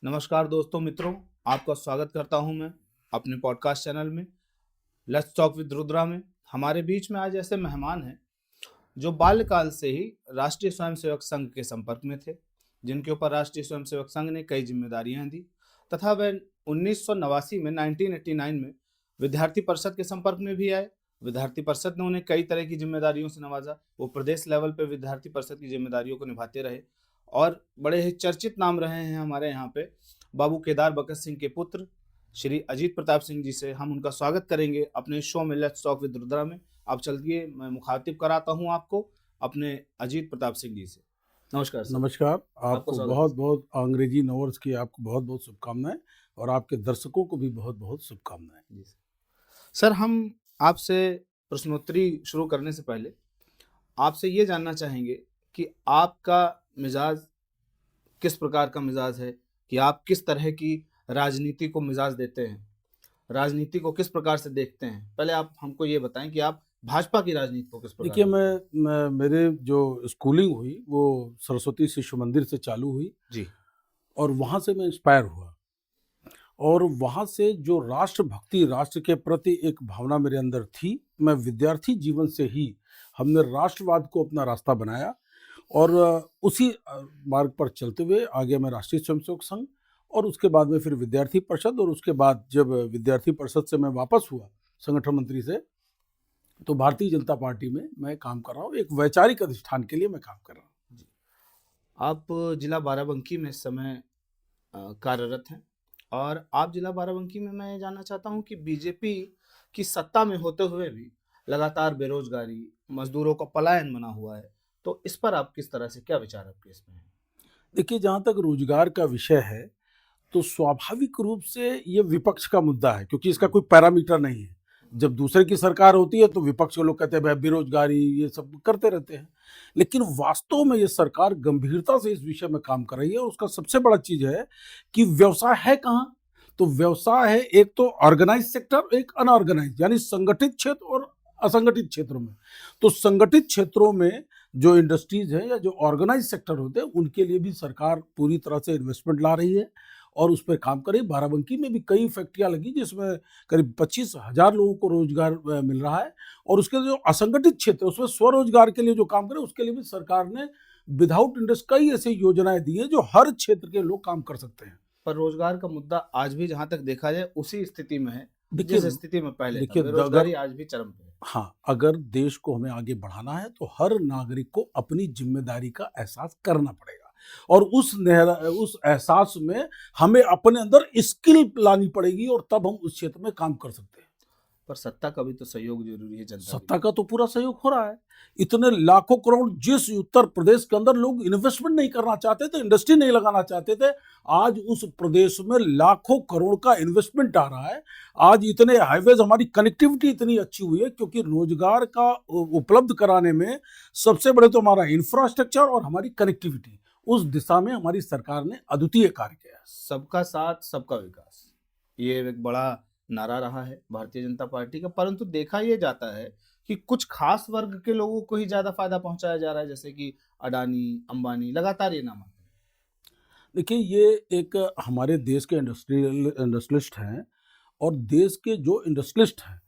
नमस्कार दोस्तों मित्रों, आपका स्वागत करता हूं मैं अपने पॉडकास्ट चैनल में लेट्स टॉक विद रुद्रा में। हमारे बीच में आज ऐसे मेहमान हैं जो बाल्यकाल से ही राष्ट्रीय स्वयंसेवक संघ के संपर्क में थे, जिनके ऊपर राष्ट्रीय स्वयंसेवक संघ ने कई जिम्मेदारियां दी तथा वे 1989 में 1989 में विद्यार्थी परिषद के संपर्क में भी आए। विद्यार्थी परिषद ने उन्हें कई तरह की जिम्मेदारियों से नवाजा। वो प्रदेश लेवल पर विद्यार्थी परिषद की जिम्मेदारियों को निभाते रहे और बड़े ही चर्चित नाम रहे हैं हमारे यहाँ पे। बाबू केदार बकत सिंह के पुत्र श्री अजीत प्रताप सिंह जी से हम उनका स्वागत करेंगे अपने शो में लेट्स टॉक विद रुद्रा में। आप चलिए, मैं मुखातिब कराता हूँ आपको अपने अजीत प्रताप सिंह जी से। नमस्कार सर। नमस्कार। आपको बहुत बहुत अंग्रेजी नववर्ष की आपको बहुत बहुत शुभकामनाएं और आपके दर्शकों को भी बहुत बहुत शुभकामनाएं। जी सर, हम आपसे प्रश्नोत्तरी शुरू करने से पहले आपसे ये जानना चाहेंगे कि आपका मिजाज किस प्रकार का मिजाज है, कि आप किस तरह की राजनीति को मिजाज देते हैं, राजनीति को किस प्रकार से देखते हैं। पहले आप हमको ये बताएं कि आप भाजपा की राजनीति को किस प्रकार। देखिए, मैं मेरे जो स्कूलिंग हुई वो सरस्वती शिशु मंदिर से चालू हुई जी, और वहाँ से मैं इंस्पायर हुआ और वहाँ से जो राष्ट्रभक्ति, राष्ट्र के प्रति एक भावना मेरे अंदर थी, मैं विद्यार्थी जीवन से ही हमने राष्ट्रवाद को अपना रास्ता बनाया और उसी मार्ग पर चलते हुए आगे मैं राष्ट्रीय स्वयंसेवक संघ और उसके बाद में फिर विद्यार्थी परिषद और उसके बाद जब विद्यार्थी परिषद से मैं वापस हुआ संगठन मंत्री से, तो भारतीय जनता पार्टी में मैं काम कर रहा हूँ। एक वैचारिक अधिष्ठान के लिए मैं काम कर रहा हूँ। जी। आप जिला बाराबंकी में इस समय कार्यरत हैं और आप जिला बाराबंकी में, मैं जानना चाहता हूँ कि बीजेपी की सत्ता में होते हुए भी लगातार बेरोजगारी, मजदूरों का पलायन बना हुआ है, तो इस पर आप किस तरह से, क्या विचार आपके इसमें है? देखिए, जहाँ तक रोजगार का विषय है तो स्वाभाविक रूप से ये विपक्ष का मुद्दा है, क्योंकि इसका कोई पैरामीटर नहीं है। जब दूसरे की सरकार होती है तो विपक्ष के लोग कहते हैं भाई बेरोजगारी, ये सब करते रहते हैं, लेकिन वास्तव में ये सरकार गंभीरता से इस विषय में काम कर रही है और उसका सबसे बड़ा चीज है कि व्यवसाय है कहाँ। तो व्यवसाय है एक तो ऑर्गेनाइज सेक्टर, एक अनऑर्गेनाइज, यानी संगठित क्षेत्र और असंगठित क्षेत्रों में। तो संगठित क्षेत्रों में जो इंडस्ट्रीज है या जो ऑर्गेनाइज सेक्टर होते हैं उनके लिए भी सरकार पूरी तरह से इन्वेस्टमेंट ला रही है और उस पर काम कर रही है। बाराबंकी में भी कई फैक्ट्रियां लगी जिसमें करीब 25,000 लोगों को रोजगार मिल रहा है और उसके जो असंगठित क्षेत्र है उसमें स्वरोजगार के लिए जो काम करे उसके लिए भी सरकार ने विदाउट इंटरेस्ट कई ऐसी योजनाएं दी हैं जो हर क्षेत्र के लोग काम कर सकते हैं। पर रोजगार का मुद्दा आज भी जहां तक देखा जाए उसी स्थिति में है देखिए, जिस स्थिति में पहले था। देखिए बेरोजगारी आज भी चरम पे है। हाँ, अगर देश को हमें आगे बढ़ाना है तो हर नागरिक को अपनी जिम्मेदारी का एहसास करना पड़ेगा और उस एहसास में हमें अपने अंदर स्किल लानी पड़ेगी और तब हम उस क्षेत्र में काम कर सकते हैं। पर सत्ता का भी तो सहयोग जरूरी है, जनता सत्ता का तो पूरा सहयोग हो रहा है। इतने लाखों करोड़ जिस उत्तर प्रदेश के अंदर लोग इन्वेस्टमेंट नहीं करना चाहते थे, इंडस्ट्री नहीं लगाना चाहते थे, आज उस प्रदेश में लाखों करोड़ का इन्वेस्टमेंट आ रहा है। आज इतने हाईवेज, हमारी कनेक्टिविटी इतनी अच्छी हुई है क्योंकि रोजगार का उपलब्ध कराने में सबसे बड़े तो हमारा इंफ्रास्ट्रक्चर और हमारी कनेक्टिविटी, उस दिशा में हमारी सरकार ने अद्वितीय कार्य किया है। सबका साथ सबका विकास, ये एक बड़ा नारा रहा है भारतीय जनता पार्टी का, परंतु देखा यह जाता है कि कुछ खास वर्ग के लोगों को ही ज्यादा फायदा पहुंचाया जा रहा है, जैसे कि अडानी, अंबानी, लगातार ये नाम आते हैं। देखिए, ये एक हमारे देश के इंडस्ट्रियलिस्ट हैं और देश के जो इंडस्ट्रियलिस्ट हैं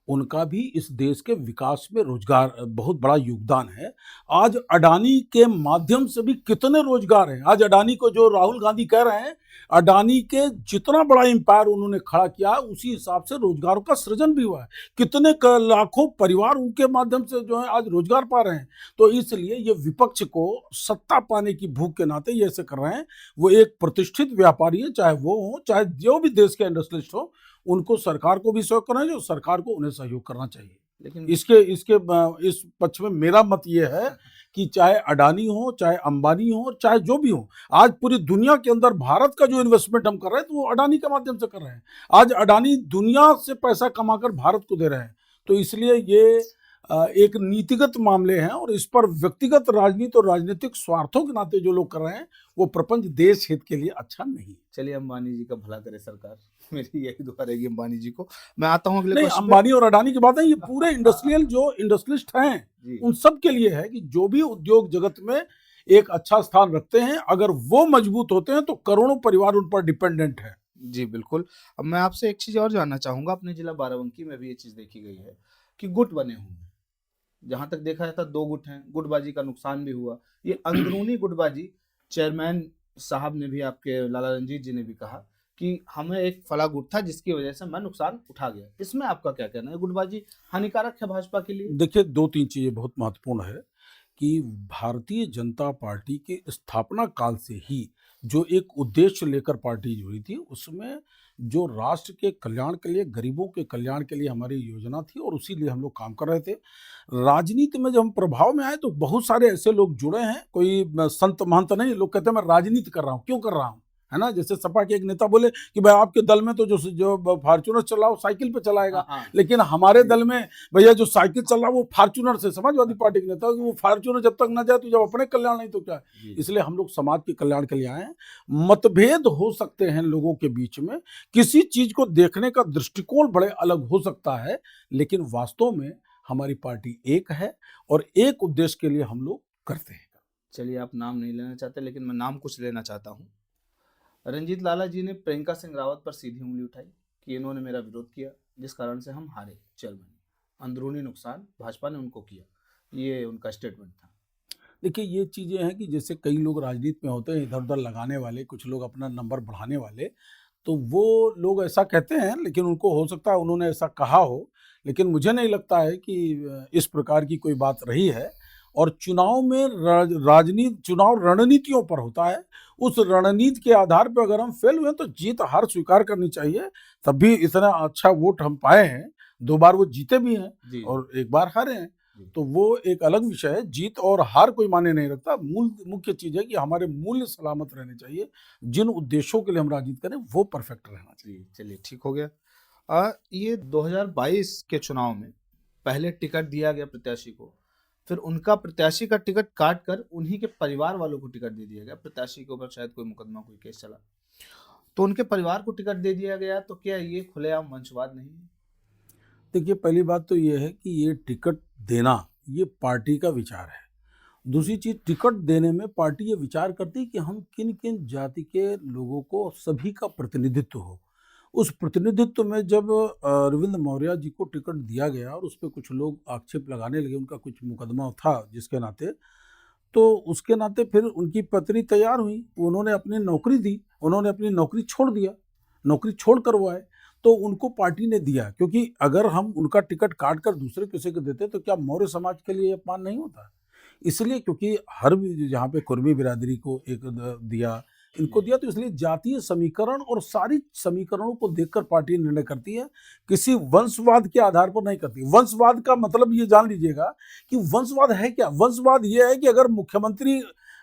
उनका भी इस देश के विकास में रोजगार बहुत बड़ा योगदान है। आज अडानी के माध्यम से भी कितने रोजगार हैं। आज अडानी को जो राहुल गांधी कह रहे हैं, अडानी के जितना बड़ा एम्पायर उन्होंने खड़ा किया उसी हिसाब से रोजगारों का सृजन भी हुआ है। कितने लाखों परिवार उनके माध्यम से जो है आज रोजगार पा रहे हैं। तो इसलिए ये विपक्ष को सत्ता पाने की भूख के नाते ये ऐसे कर रहे हैं। वो एक प्रतिष्ठित व्यापारी है, चाहे वो हो चाहे जो भी देश के इंडस्ट्रियलिस्ट हो, उनको सरकार को भी सहयोग करना चाहिए और सरकार को उन्हें सहयोग करना चाहिए। लेकिन इस पक्ष में मेरा मत ये है कि चाहे अडानी हो, चाहे अंबानी हो, चाहे जो भी हो, आज पूरी दुनिया के अंदर भारत का जो इन्वेस्टमेंट हम कर रहे हैं तो वो अडानी के माध्यम से कर रहे हैं। आज अडानी दुनिया से पैसा कमाकर भारत को दे रहे हैं। तो इसलिए ये एक नीतिगत मामले हैं और इस पर व्यक्तिगत राजनीति और राजनीतिक स्वार्थों के नाते जो लोग कर रहे हैं वो प्रपंच देश हित के लिए अच्छा नहीं। चलिए, अंबानी जी का भला करे सरकार, मेरी यही दुआ रहेगी अंबानी जी को। मैं आता हूँ अगले नहीं, क्वेश्चन अंबानी और अडानी की बात है, ये पूरे इंडस्ट्रियल जो इंडस्ट्रियलिस्ट हैं उन सब के लिए है कि जो भी उद्योग जगत में एक अच्छा स्थान रखते हैं। अगर वो मजबूत होते हैं तो करोड़ों परिवार उन पर डिपेंडेंट है। जी बिल्कुल। अब मैं आपसे एक चीज और जानना चाहूंगा, अपने जिला बाराबंकी में भी ये चीज देखी गई है कि गुट बने हुए हैं। जहां तक देखा जाता 2 गुट हैं, गुटबाजी का नुकसान भी हुआ। ये अंदरूनी गुटबाजी, चेयरमैन साहब ने भी, आपके लाला रंजीत जी ने भी कहा कि हमें एक फला गुट था जिसकी वजह से मैं नुकसान उठा गया। इसमें आपका क्या कहना है? गुटबाजी हानिकारक है भाजपा के लिए? देखिए, 2-3 चीजें बहुत महत्वपूर्ण है कि भारतीय जनता पार्टी के स्थापना काल से ही जो एक उद्देश्य लेकर पार्टी जुड़ी थी, उसमें जो राष्ट्र के कल्याण के लिए, गरीबों के कल्याण के लिए हमारी योजना थी और उसी लिए हम लोग काम कर रहे थे। राजनीति में जब हम प्रभाव में आए तो बहुत सारे ऐसे लोग जुड़े हैं, कोई संत महंत नहीं, लोग कहते हैं मैं राजनीति कर रहा हूँ, क्यों कर रहा हूँ? है ना? जैसे सपा के एक नेता बोले कि भाई आपके दल में तो जो फॉर्च्यूनर चल रहा है वो साइकिल पे चलाएगा, हाँ, लेकिन हमारे दल में भैया जो साइकिल चल रहा है वो फॉर्च्यूनर से, समाजवादी पार्टी के नेता, वो फॉर्च्यूनर जब तक ना जाए तो जब अपने कल्याण नहीं तो क्या है? इसलिए हम लोग समाज के कल्याण के लिए आए हैं। मतभेद हो सकते हैं लोगों के बीच में, किसी चीज को देखने का दृष्टिकोण बड़े अलग हो सकता है, लेकिन वास्तव में हमारी पार्टी एक है और एक उद्देश्य के लिए हम लोग करते हैं। चलिए, आप नाम नहीं लेना चाहते लेकिन मैं नाम कुछ लेना चाहता हूँ। रंजीत लाला जी ने प्रियंका सिंह रावत पर सीधी उंगली उठाई कि इन्होंने मेरा विरोध किया जिस कारण से हम हारे चेयरमैन। अंदरूनी नुकसान भाजपा ने उनको किया, ये उनका स्टेटमेंट था। देखिए, ये चीज़ें हैं कि जैसे कई लोग राजनीति में होते हैं इधर-उधर लगाने वाले, कुछ लोग अपना नंबर बढ़ाने वाले, तो वो लोग ऐसा कहते हैं, लेकिन उनको हो सकता है उन्होंने ऐसा कहा हो, लेकिन मुझे नहीं लगता है कि इस प्रकार की कोई बात रही है। और चुनाव में चुनाव रणनीतियों पर होता है, उस रणनीति के आधार पे अगर हम फेल हुए तो जीत-हार स्वीकार करनी चाहिए, तभी इतना अच्छा वोट हम पाए हैं, 2 बार वो जीते भी हैं और 1 बार हारे हैं। तो वो एक अलग विषय है, जीत और हार कोई मायने नहीं रखता। मुख्य चीज़ है कि हमारे मूल्य सलामत रहने चाहिए, जिन उद्देश्यों के लिए हम राजनीति करें वो परफेक्ट रहना चाहिए। चलिए, ठीक हो गया। ये 2022 के चुनाव में पहले टिकट दिया गया प्रत्याशी को, फिर उनका प्रत्याशी का टिकट काट कर उन्हीं के परिवार वालों को टिकट दे दिया गया। प्रत्याशी के ऊपर शायद कोई मुकदमा, कोई केस चला, तो उनके परिवार को टिकट दे दिया गया। तो क्या ये खुलेआम वंशवाद नहीं है? देखिए, पहली बात तो ये है कि ये टिकट देना ये पार्टी का विचार है। दूसरी चीज़, टिकट देने में पार्टी ये विचार करती है कि हम किन-किन जाति के लोगों को, सभी का प्रतिनिधित्व हो। उस प्रतिनिधित्व में जब अरविंद मौर्य जी को टिकट दिया गया और उसपे कुछ लोग आक्षेप लगाने लगे, उनका कुछ मुकदमा था जिसके नाते, तो उसके नाते फिर उनकी पत्नी तैयार हुई, उन्होंने अपनी नौकरी दी, उन्होंने अपनी नौकरी छोड़ दिया, नौकरी छोड़ कर वो आए, तो उनको पार्टी ने दिया। क्योंकि अगर हम उनका टिकट काट कर दूसरे किसी को देते तो क्या मौर्य समाज के लिए अपमान नहीं होता? इसलिए, क्योंकि हर जहाँ पे कुर्मी बिरादरी को एक दिया, इनको दिया, तो इसलिए जातीय समीकरण और सारी समीकरणों को देखकर पार्टी निर्णय करती है, किसी वंशवाद के आधार पर नहीं करती। वंशवाद का मतलब ये जान लीजिएगा कि वंशवाद है क्या? वंशवाद ये है कि अगर मुख्यमंत्री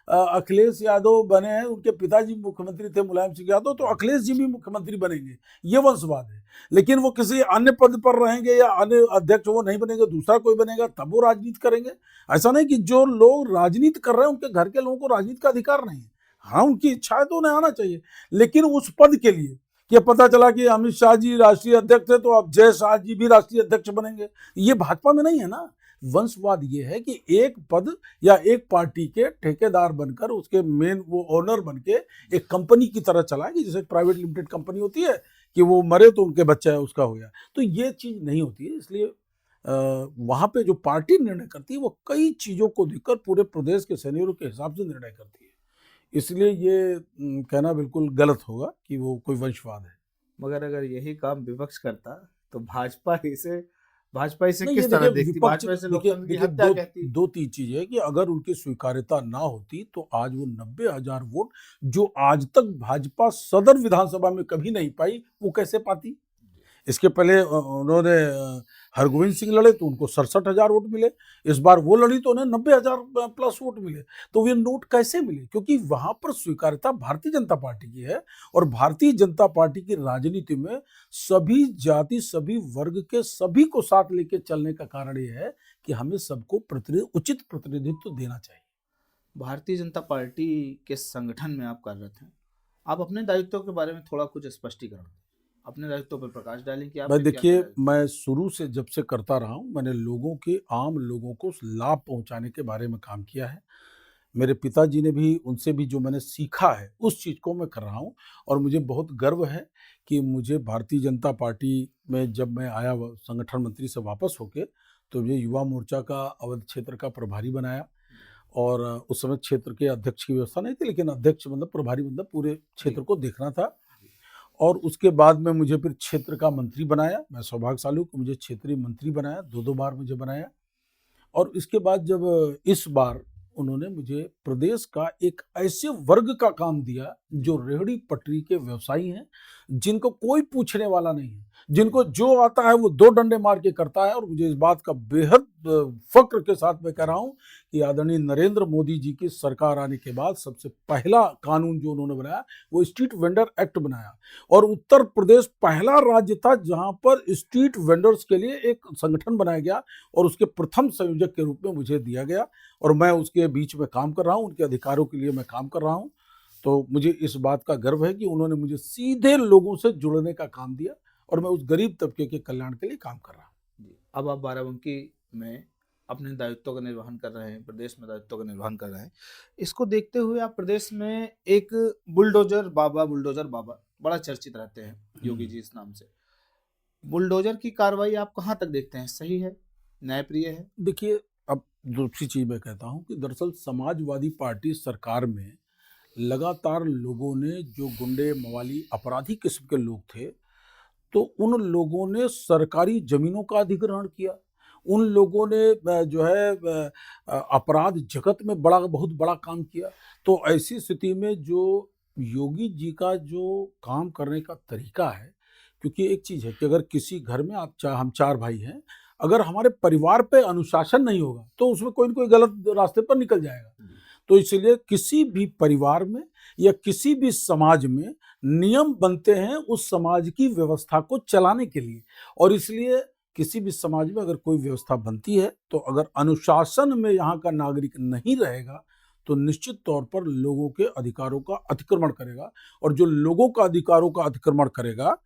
अखिलेश यादव बने हैं, उनके पिताजी मुख्यमंत्री थे मुलायम सिंह यादव, तो अखिलेश जी भी मुख्यमंत्री बनेंगे, ये वंशवाद है। लेकिन वो किसी अन्य पद पर रहेंगे या अन्य अध्यक्ष वो नहीं बनेंगे, दूसरा कोई बनेगा तब वो राजनीति करेंगे। ऐसा नहीं कि जो लोग राजनीति कर रहे हैं उनके घर के लोगों को राजनीति का अधिकार नहीं है। हाँ, उनकी इच्छा है तो उन्हें आना चाहिए, लेकिन उस पद के लिए कि पता चला कि अमित शाह जी राष्ट्रीय अध्यक्ष थे तो अब जय शाह जी भी राष्ट्रीय अध्यक्ष बनेंगे, ये भाजपा में नहीं है ना। वंशवाद ये है कि एक पद या एक पार्टी के ठेकेदार बनकर, उसके मेन वो ओनर बनके एक कंपनी की तरह चलाएंगे, जैसे प्राइवेट लिमिटेड कंपनी होती है कि वो मरे तो उनके बच्चा है उसका हो गया, तो ये चीज नहीं होती है। इसलिए वहां पे जो पार्टी निर्णय करती है वो कई चीजों को देखकर पूरे प्रदेश के सैनिकों के हिसाब से निर्णय करती है। इसलिए ये कहना बिल्कुल गलत होगा कि वो कोई वंशवाद है। मगर अगर यही काम विपक्ष करता तो भाजपा इसे नहीं, किस ये तरह देखिए, देखती? विपक्ष, भाजपा इसे देखिए लोकतंत्र की देखिए, हत्या कहती। दो तीन चीजें है कि अगर उनकी स्वीकार्यता ना होती तो आज वो 90,000 वोट जो आज तक भाजपा सदर विधानसभा में कभी नहीं पाई, वो कैसे पाती? इसके पहले उन्होंने हरगोविंद सिंह लड़े तो उनको 67,000 वोट मिले, इस बार वो लड़ी तो उन्हें 90,000 प्लस वोट मिले। तो वे नोट कैसे मिले? क्योंकि वहां पर स्वीकार्यता भारतीय जनता पार्टी की है, और भारतीय जनता पार्टी की राजनीति में सभी जाति, सभी वर्ग के सभी को साथ लेके चलने का कारण यह है कि हमें सबको उचित प्रतिनिधित्व देना चाहिए। भारतीय जनता पार्टी के संगठन में आप कार्यरत हैं, आप अपने दायित्वों के बारे में थोड़ा कुछ स्पष्टीकरण दें, अपने दायित्वों पर प्रकाश डालें कि मैं, आपने क्या देखिए, किया है। मैं शुरू से जब से करता रहा हूँ, मैंने लोगों के, आम लोगों को लाभ पहुंचाने के बारे में काम किया है। मेरे पिताजी ने भी, उनसे भी जो मैंने सीखा है उस चीज़ को मैं कर रहा हूँ। और मुझे बहुत गर्व है कि मुझे भारतीय जनता पार्टी में जब मैं आया संगठन मंत्री से वापस होके, तो मुझे युवा मोर्चा का अवध क्षेत्र का प्रभारी बनाया। और उस समय क्षेत्र के अध्यक्ष की व्यवस्था नहीं थी, लेकिन अध्यक्ष मतलब प्रभारी मतलब पूरे क्षेत्र को देखना था। और उसके बाद में मुझे फिर क्षेत्र का मंत्री बनाया। मैं सौभाग्यशाली हूँ कि मुझे क्षेत्रीय मंत्री बनाया, 2-2 बार मुझे बनाया। और इसके बाद जब इस बार उन्होंने मुझे प्रदेश का एक ऐसे वर्ग का काम दिया जो रेहड़ी पटरी के व्यवसायी हैं, जिनको कोई पूछने वाला नहीं है, जिनको जो आता है वो 2 डंडे मार के करता है। और मुझे इस बात का बेहद फक्र के साथ मैं कह रहा हूँ कि आदरणीय नरेंद्र मोदी जी की सरकार आने के बाद सबसे पहला कानून जो उन्होंने बनाया वो स्ट्रीट वेंडर एक्ट बनाया। और उत्तर प्रदेश पहला राज्य था जहां पर स्ट्रीट वेंडर्स के लिए एक संगठन बनाया गया और उसके प्रथम संयोजक के रूप में मुझे दिया गया। और मैं उसके बीच में काम कर रहा हूँ, उनके अधिकारों के लिए मैं काम कर रहा हूँ। तो मुझे इस बात का गर्व है कि उन्होंने मुझे सीधे लोगों से जुड़ने का काम दिया और मैं उस गरीब तबके के कल्याण के लिए काम कर रहा हूँ। अब आप बाराबंकी में अपने दायित्वों का निर्वहन कर रहे हैं, प्रदेश में दायित्वों का निर्वहन कर रहे हैं। इसको देखते हुए आप प्रदेश में एक बुलडोजर बाबा बड़ा चर्चित रहते हैं, योगी जी इस नाम से। बुलडोजर की कार्रवाई आप कहाँ तक देखते हैं? सही है, न्यायप्रिय है? देखिए, अब दूसरी चीज मैं कहता हूँ कि दरअसल समाजवादी पार्टी सरकार में लगातार लोगों ने, जो गुंडे मवाली अपराधी किस्म के लोग थे, तो उन लोगों ने सरकारी जमीनों का अधिग्रहण किया। उन लोगों ने जो है अपराध जगत में बहुत बड़ा काम किया। तो ऐसी स्थिति में जो योगी जी का जो काम करने का तरीका है, क्योंकि एक चीज़ है कि अगर किसी घर में हम 4 भाई हैं, अगर हमारे परिवार पे अनुशासन नहीं होगा तो उसमें कोई न कोई गलत रास्ते पर निकल जाएगा। तो इसलिए किसी भी परिवार में या किसी भी समाज में नियम बनते हैं उस समाज की व्यवस्था को चलाने के लिए। और इसलिए किसी भी समाज में अगर कोई व्यवस्था बनती है तो अगर अनुशासन में यहाँ का नागरिक नहीं रहेगा तो निश्चित तौर पर लोगों के अधिकारों का अतिक्रमण करेगा। और जो लोगों का अधिकारों का अतिक्रमण करेगा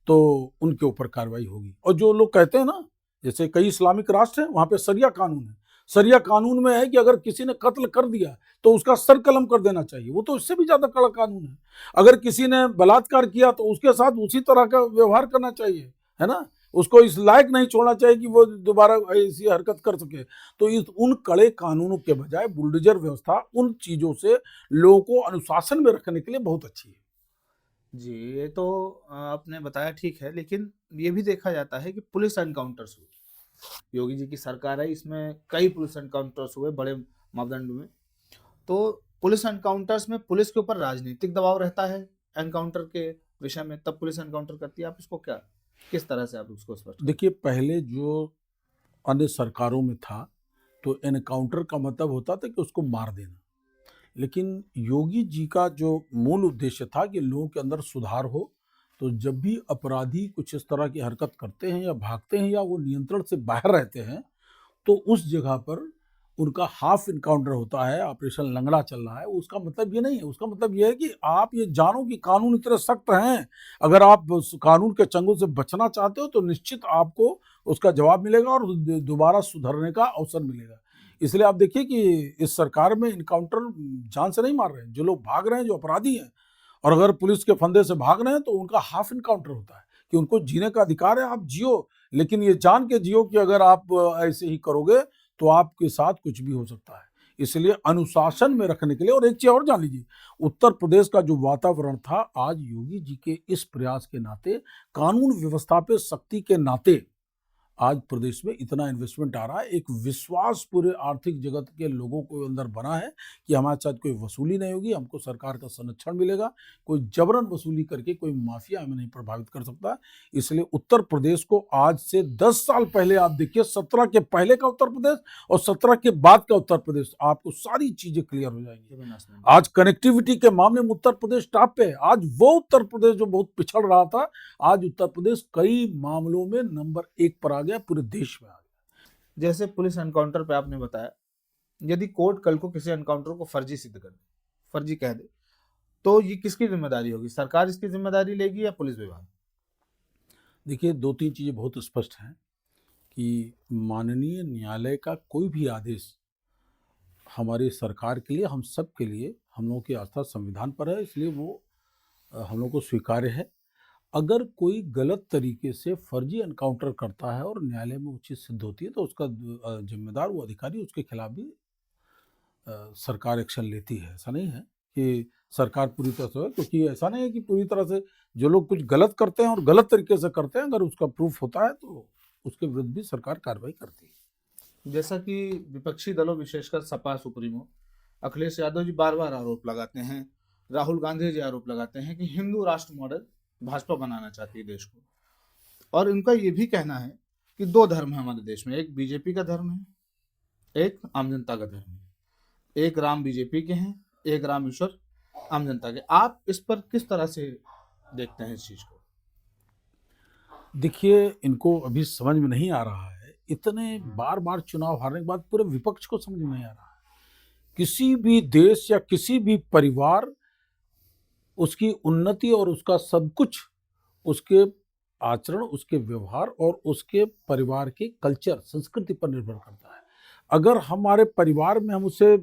तो उनके ऊपर कार्रवाई होगी। और जो लोग कहते हैं ना, जैसे कई इस्लामिक राष्ट्र हैं, वहाँ पे शरिया कानून है। शरिया कानून में है कि अगर किसी ने कत्ल कर दिया तो उसका सर कलम कर देना चाहिए। वो तो इससे भी ज्यादा कड़ा कानून है। अगर किसी ने बलात्कार किया तो उसके साथ उसी तरह का व्यवहार करना चाहिए, है ना। उसको इस लायक नहीं छोड़ना चाहिए कि वो दोबारा ऐसी हरकत कर सके। तो उन कड़े कानूनों के बजाय बुलडोजर व्यवस्था उन चीजों से लोगों को अनुशासन में रखने के लिए बहुत अच्छी है। जी, ये तो आपने बताया ठीक है, लेकिन ये भी देखा जाता है कि पुलिस एनकाउंटर्स हुए। योगी जी की सरकार है, इसमें कई पुलिस एनकाउंटर्स हुए बड़े मापदंड में। तो पुलिस एनकाउंटर्स में पुलिस के ऊपर राजनीतिक दबाव रहता है एनकाउंटर के विषय में, तब पुलिस एनकाउंटर करती है। आप इसको क्या, किस तरह से आप उसको स्पष्ट करें? देखिए, पहले जो अन्य सरकारों में था तो एनकाउंटर का मतलब होता था कि उसको मार देना। लेकिन योगी जी का जो मूल उद्देश्य था कि लोगों के अंदर सुधार हो, तो जब भी अपराधी कुछ इस तरह की हरकत करते हैं या भागते हैं या वो नियंत्रण से बाहर रहते हैं, तो उस जगह पर उनका हाफ इनकाउंटर होता है। ऑपरेशन लंगड़ा चल रहा है, उसका मतलब ये नहीं है। उसका मतलब ये है कि आप ये जानो कि कानून इतने सख्त हैं, अगर आप उस कानून के चंगुल से बचना चाहते हो तो निश्चित आपको उसका जवाब मिलेगा और दोबारा सुधरने का अवसर मिलेगा। इसलिए आप देखिए कि इस सरकार में इनकाउंटर जान से नहीं मार रहे हैं। जो लोग भाग रहे हैं, जो अपराधी हैं, और अगर पुलिस के फंदे से भाग रहे हैं तो उनका हाफ इनकाउंटर होता है कि उनको जीने का अधिकार है, आप जियो, लेकिन ये जान के जियो कि अगर आप ऐसे ही करोगे तो आपके साथ कुछ भी हो सकता है। इसलिए अनुशासन में रखने के लिए, और एक चीज और जान लीजिए, उत्तर प्रदेश का जो वातावरण था, आज योगी जी के इस प्रयास के नाते, कानून व्यवस्था पे सख्ती के नाते, आज प्रदेश में इतना इन्वेस्टमेंट आ रहा है। एक विश्वास पूरे आर्थिक जगत के लोगों को अंदर बना है कि हमारे साथ कोई वसूली नहीं होगी, हमको सरकार का संरक्षण मिलेगा, कोई जबरन वसूली करके कोई माफिया हमें नहीं प्रभावित कर सकता। इसलिए उत्तर प्रदेश को आज से 10 साल पहले आप देखिए, 17 के पहले का उत्तर प्रदेश और 17 के बाद का उत्तर प्रदेश, आपको सारी चीजें क्लियर हो जाएंगी। आज कनेक्टिविटी के मामले में उत्तर प्रदेश टॉप पे है। आज वो उत्तर प्रदेश जो बहुत पिछड़ रहा था, आज उत्तर प्रदेश कई मामलों में नंबर 1 पर आ गया, पूरे देश में आ गया। जैसे पुलिस एनकाउंटर पे आपने बताया, यदि कोर्ट कल को किसी एनकाउंटर को फर्जी सिद्ध कर दे, फर्जी कह दे, तो ये किसकी जिम्मेदारी होगी? सरकार इसकी जिम्मेदारी लेगी या पुलिस विभाग? देखिए, 2-3 चीजें बहुत स्पष्ट हैं कि माननीय न्यायालय का कोई भी आदेश हमारी सरकार के लिए, हम सब के लिए, हम लोगों की आस्था संविधान पर है, इसलिए वो हम लोग को स्वीकार्य है। अगर कोई गलत तरीके से फर्जी एनकाउंटर करता है और न्यायालय में वो चीज़ सिद्ध होती है तो उसका जिम्मेदार वो अधिकारी, उसके खिलाफ भी सरकार एक्शन लेती है। ऐसा नहीं है कि सरकार पूरी तरह से, क्योंकि ऐसा नहीं है कि पूरी तरह से जो लोग कुछ गलत करते हैं और गलत तरीके से करते हैं, अगर उसका प्रूफ होता है तो उसके विरुद्ध भी सरकार कार्रवाई करती है। जैसा कि विपक्षी दलों विशेषकर सपा सुप्रीमो अखिलेश यादव जी बार बार आरोप लगाते हैं, राहुल गांधी जी आरोप लगाते हैं कि हिंदू राष्ट्र मॉडल भाजपा बनाना चाहती है देश को, और इनका ये भी कहना है कि दो धर्म है हमारे देश में, एक बीजेपी का धर्म है, एक आम जनता का धर्म है, एक राम बीजेपी के हैं, एक राम ईश्वर आम जनता के। आप इस पर किस तरह से देखते हैं इस चीज को? देखिए, इनको अभी समझ में नहीं आ रहा है, इतने बार बार चुनाव हारने के बाद पूरे विपक्ष को समझ में नहीं आ रहा है। किसी भी देश या किसी भी परिवार, उसकी उन्नति और उसका सब कुछ उसके आचरण, उसके व्यवहार और उसके परिवार के कल्चर, संस्कृति पर निर्भर करता है। अगर हमारे परिवार में हम उसे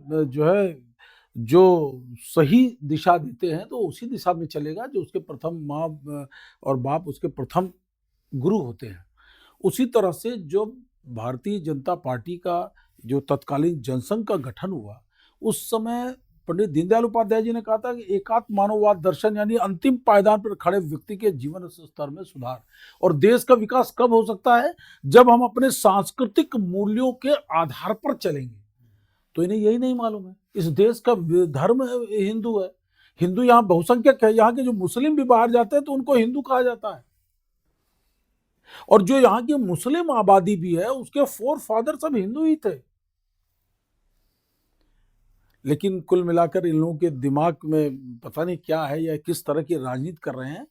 जो सही दिशा देते हैं तो उसी दिशा में चलेगा, जो उसके प्रथम माँ और बाप उसके प्रथम गुरु होते हैं। उसी तरह से जो भारतीय जनता पार्टी का जो तत्कालीन जनसंघ का गठन हुआ, उस समय पंडित दीनदयाल उपाध्याय जी ने कहा था कि एकात्म मानववाद दर्शन, यानी अंतिम पायदान पर खड़े व्यक्ति के जीवन स्तर में सुधार। और देश का विकास कब हो सकता है? जब हम अपने सांस्कृतिक मूल्यों के आधार पर चलेंगे। तो इन्हें यही नहीं मालूम है। इस देश का धर्म हिंदू है, हिंदू यहाँ बहुसंख्यक है। यहाँ के जो मुस्लिम भी बाहर जाते हैं तो उनको हिंदू कहा जाता है, और जो यहाँ की मुस्लिम आबादी भी है उसके फोर फादर सब हिंदू ही थे। लेकिन कुल मिलाकर इन लोगों के दिमाग में पता नहीं क्या है या किस तरह की राजनीति कर रहे हैं।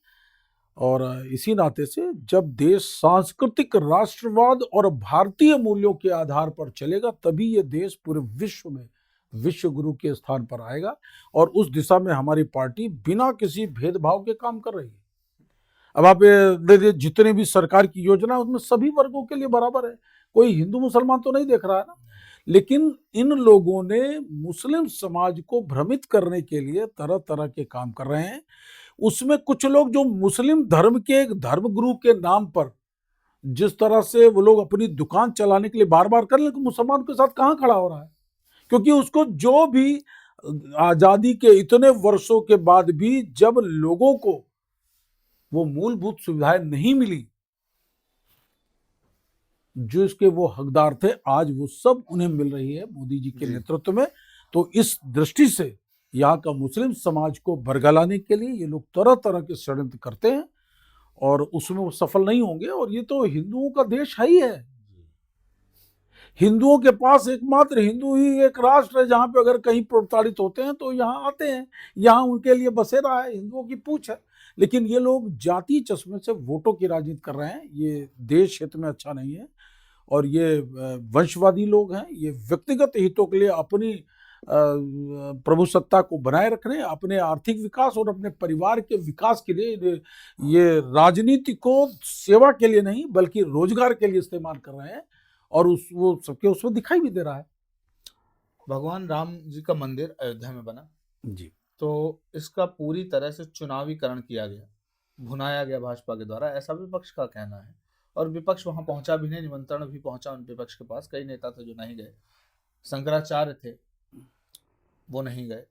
और इसी नाते से जब देश सांस्कृतिक राष्ट्रवाद और भारतीय मूल्यों के आधार पर चलेगा, तभी ये देश पूरे विश्व में विश्व गुरु के स्थान पर आएगा। और उस दिशा में हमारी पार्टी बिना किसी भेदभाव के काम कर रही है। अब आप देखिए, जितने भी सरकार की योजना है उसमें सभी वर्गों के लिए बराबर है, कोई हिंदू मुसलमान तो नहीं देख रहा है ना। लेकिन इन लोगों ने मुस्लिम समाज को भ्रमित करने के लिए तरह तरह के काम कर रहे हैं। उसमें कुछ लोग जो मुस्लिम धर्म के एक धर्मगुरु के नाम पर जिस तरह से वो लोग अपनी दुकान चलाने के लिए बार बार कर, लेकिन मुसलमान के साथ कहाँ खड़ा हो रहा है? क्योंकि उसको जो भी आजादी के इतने वर्षों के बाद भी जब लोगों को वो मूलभूत सुविधाएं नहीं मिली जो इसके वो हकदार थे, आज वो सब उन्हें मिल रही है मोदी जी के नेतृत्व में। तो इस दृष्टि से यहाँ का मुस्लिम समाज को बरगलाने के लिए ये लोग तरह तरह के षड्यंत्र करते हैं और उसमें वो सफल नहीं होंगे। और ये तो हिंदुओं का देश है ही है। हिंदुओं के पास एकमात्र हिंदू ही एक राष्ट्र है जहां पे अगर कहीं प्रताड़ित होते हैं तो यहाँ आते हैं, यहाँ उनके लिए बसेरा है, हिंदुओं की पूछ है। लेकिन ये लोग जाति चश्मे से वोटों की राजनीति कर रहे हैं। ये देश हित में अच्छा नहीं है। और ये वंशवादी लोग हैं, ये व्यक्तिगत हितों के लिए अपनी प्रभु सत्ता को बनाए रखने, अपने आर्थिक विकास और अपने परिवार के विकास के लिए ये राजनीति को सेवा के लिए नहीं बल्कि रोजगार के लिए इस्तेमाल कर रहे हैं। और वो सबके उसमें दिखाई भी दे रहा है। भगवान राम जी का मंदिर अयोध्या में बना जी, तो इसका पूरी तरह से चुनावीकरण किया गया, भुनाया गया भाजपा के द्वारा, ऐसा विपक्ष का कहना है। और विपक्ष वहां पहुंचा भी नहीं, निमंत्रण भी पहुंचा उन विपक्ष के पास, कई नेता थे जो नहीं गए, शंकराचार्य थे वो नहीं गए।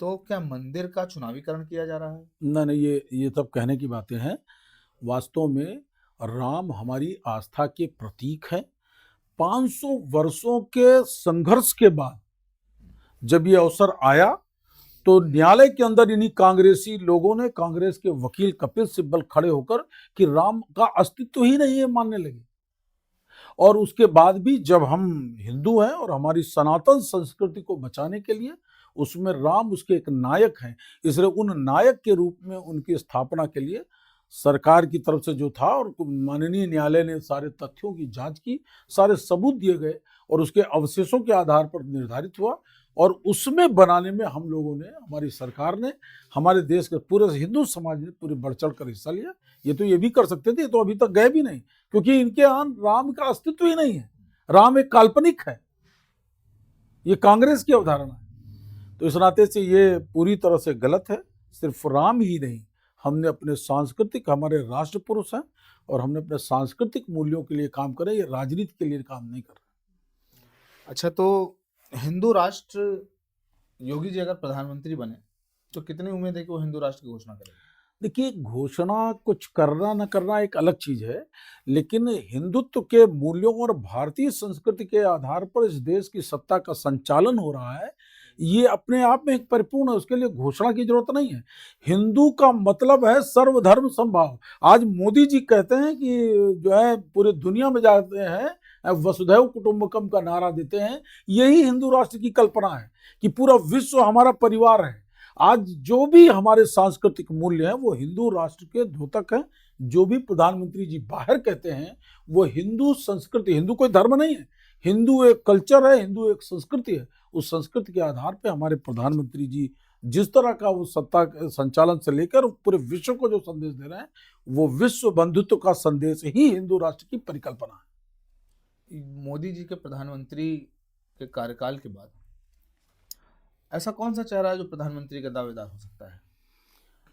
तो क्या मंदिर का चुनावीकरण किया जा रहा है? नहीं, ये सब कहने की बातें हैं। वास्तव में राम हमारी आस्था के प्रतीक है। 500 वर्षों के संघर्ष के बाद जब ये अवसर आया तो न्यायालय के अंदर इन्हीं कांग्रेसी लोगों ने, कांग्रेस के वकील कपिल सिब्बल खड़े होकर कि राम का अस्तित्व ही नहीं है मानने लगे। और उसके बाद भी जब हम हिंदू हैं और हमारी सनातन संस्कृति को बचाने के लिए उसमें राम उसके एक नायक हैं, इसलिए उन नायक के रूप में उनकी स्थापना के लिए सरकार की तरफ से जो था, और माननीय न्यायालय ने सारे तथ्यों की जांच की, सारे सबूत दिए गए और उसके अवशेषों के आधार पर निर्धारित हुआ। और उसमें बनाने में हम लोगों ने, हमारी सरकार ने, हमारे देश के पूरे हिंदू समाज ने पूरे बढ़ चढ़ कर हिस्सा लिया। ये तो ये भी कर सकते थे, तो अभी तक गए भी नहीं, क्योंकि इनके यहाँ राम का अस्तित्व ही नहीं है। राम एक काल्पनिक है। ये कांग्रेस की अवधारणा है। तो इस नाते से ये पूरी तरह से गलत है। सिर्फ राम ही नहीं, हमने अपने सांस्कृतिक, हमारे राष्ट्र पुरुष हैं और हमने अपने सांस्कृतिक मूल्यों के लिए काम करें, ये राजनीति के लिए काम नहीं कर रहे। अच्छा, तो हिंदू राष्ट्र योगी जी अगर प्रधानमंत्री बने तो कितनी उम्मीद है कि वो हिंदू राष्ट्र की घोषणा करेंगे? देखिए, घोषणा कुछ करना न करना एक अलग चीज है, लेकिन हिंदुत्व के मूल्यों और भारतीय संस्कृति के आधार पर इस देश की सत्ता का संचालन हो रहा है, ये अपने आप में एक परिपूर्ण है, उसके लिए घोषणा की जरूरत नहीं है। हिंदू का मतलब है सर्वधर्म समभाव। आज मोदी जी कहते हैं कि जो है पूरी दुनिया में जाते हैं, वसुधैव कुटुंबकम का नारा देते हैं। यही हिंदू राष्ट्र की कल्पना है कि पूरा विश्व हमारा परिवार है। आज जो भी हमारे सांस्कृतिक मूल्य हैं वो हिंदू राष्ट्र के द्योतक हैं। जो भी प्रधानमंत्री जी बाहर कहते हैं वो हिंदू संस्कृति, हिंदू कोई धर्म नहीं है, हिंदू एक कल्चर है, हिंदू एक संस्कृति है। उस संस्कृति के आधार पे हमारे प्रधानमंत्री जी जिस तरह का वो सत्ता संचालन से लेकर पूरे विश्व को जो संदेश दे रहे हैं, वो विश्व बंधुत्व का संदेश ही हिंदू राष्ट्र की परिकल्पना है। मोदी जी के प्रधानमंत्री के कार्यकाल के बाद ऐसा कौन सा चेहरा है जो प्रधानमंत्री का दावेदार हो सकता है?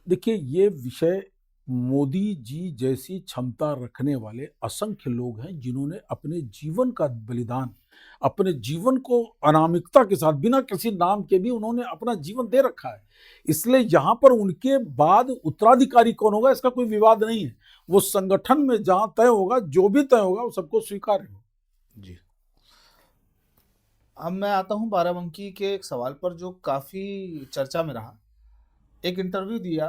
देखिए, ये विषय मोदी जी जैसी क्षमता रखने वाले असंख्य लोग हैं जिन्होंने अपने जीवन का बलिदान, अपने जीवन को अनामिकता के साथ बिना किसी नाम के भी उन्होंने अपना जीवन दे रखा है। इसलिए यहाँ पर उनके बाद उत्तराधिकारी कौन होगा इसका कोई विवाद नहीं है। वो संगठन में जहां तय होगा, जो भी तय होगा वो सबको स्वीकार्य होगा। जी। अब मैं आता हूं बाराबंकी के एक सवाल पर जो काफी चर्चा में रहा। एक इंटरव्यू दिया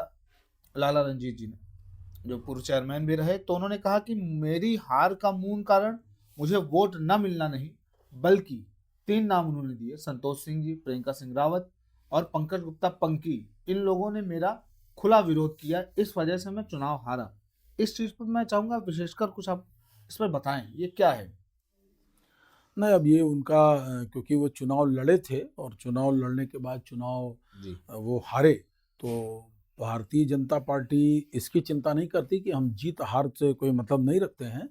लाला रंजीत जी ने, जो पूर्व चेयरमैन भी रहे, तो उन्होंने कहा कि मेरी हार का मूल कारण मुझे वोट न मिलना नहीं, बल्कि 3 नाम उन्होंने दिए, संतोष सिंह जी, प्रियंका सिंह रावत और पंकज गुप्ता पंकी। इन लोगों ने मेरा खुला विरोध किया, इस वजह से मैं चुनाव हारा। इस चीज पर मैं चाहूंगा विशेषकर कुछ आप इस पर बताएं, ये क्या है? नहीं, अब ये उनका क्योंकि वो चुनाव लड़े थे और चुनाव लड़ने के बाद चुनाव जी। वो हारे, तो भारतीय जनता पार्टी इसकी चिंता नहीं करती कि हम जीत हार से कोई मतलब नहीं रखते हैं।